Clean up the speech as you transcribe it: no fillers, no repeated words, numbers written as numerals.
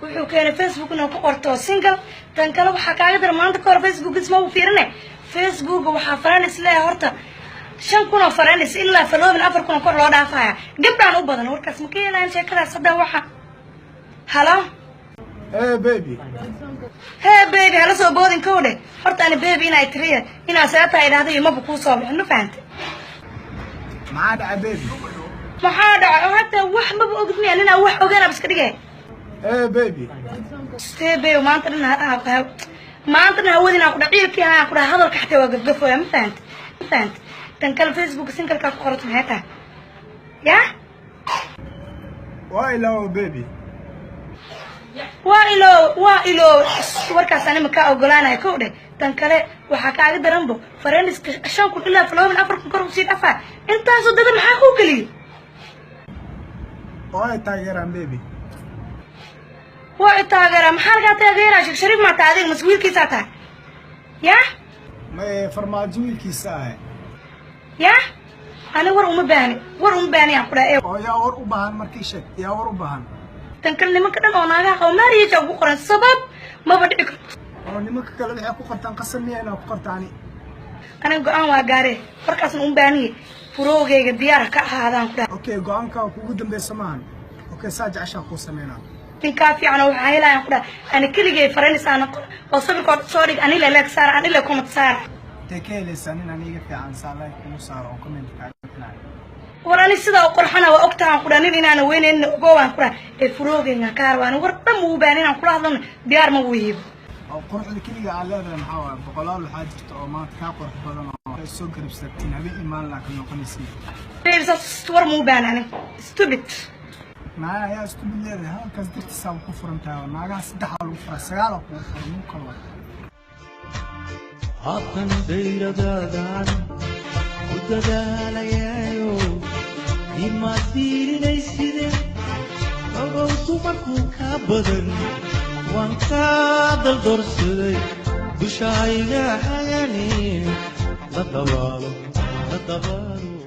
wuxuu keenay Facebook inuu ku qorto single tan kale waxa kaaga dar maanta ka hor Facebook isma u fiirnay Facebook waxa friends leeyahay horta 5,000 oo friends ilaa falooban 4,000 kor loo dhaafaya gabdhaan u badan warkaas ma keenayaan sheekadaas hadda waxa hello hey baby hala soo boodin kowde horta ana baby inay tiriya ina saata ilaahdo iyo ma ku soo bixin faanta ma dhaca baby maxaa dhacay hadda wax ma ogdin inaa wax ogaana iska dhigay hey baby maanta hawadina ku dhaciilkii aan ku dhahay hadalka xataa waa gafgafooya ma faanta tan kale Facebook single ka qorto maxay ya waa ilaaw baby waa ilo warkaas anima ka ogolaanay kowde tan kale waxa kaaga daranbo friends 5,000 ilaa 4,000 kor u sii dhafa intaas oo dad maxaa ku galiyay waa taageeraan baby waa taageera maxaa laga taageeraa Sheekh Shariif ma taadiin mas'uulkiisa taa ya ma farmaajoolkiisa ah ya ana war uma baani aan ku dhaay oo yaa war u baahan markii sheeg yaa war u baahan tan kale nimanka dhan oo naaga oo maariya ugu qoran sabab ma badhici karto oo nimanka kale waxay ku qortaan qasamiyana ku qortaani ana go'aan waa gaare markaas u baaniye furogeyga diyaar ka ahaadaan ku dhaay okay go'aanka kugu dambeeyay maahan okay saaja asha ku sameeyna in ka fiican waxa helayaan ku dhaay ana kiligay friends aan oo sabirkood soo dhig ani la saar ani la kuma saar tekeeleysan in aniga fiican saalay ku saar oo comment ka dhignaa warani sida qorxana waa ogtaan ku dhanin inaana weyneen goobaan ku dhaay furogeyga kaarwaan war dhan uu baanin aan kula hadlano diyaar ma weeybo oo qorxda kiliga aan leedahay maxaa waa boqolaal waxa jirta oo maanta ka qorx badan oo soo garibsatay habeen imaan la ka noqonaysi beebsa war mu baanan stupid ما يا استبدل هذا هالكاس درت سام كفرنتها ناقا صدح لو فرا سغال او مو كلا هاتن ديردادان ودادالايو إما ديرينيسيده أو سومركو كابدن وان كادل دورسدي بشايغا حياني لا دبالو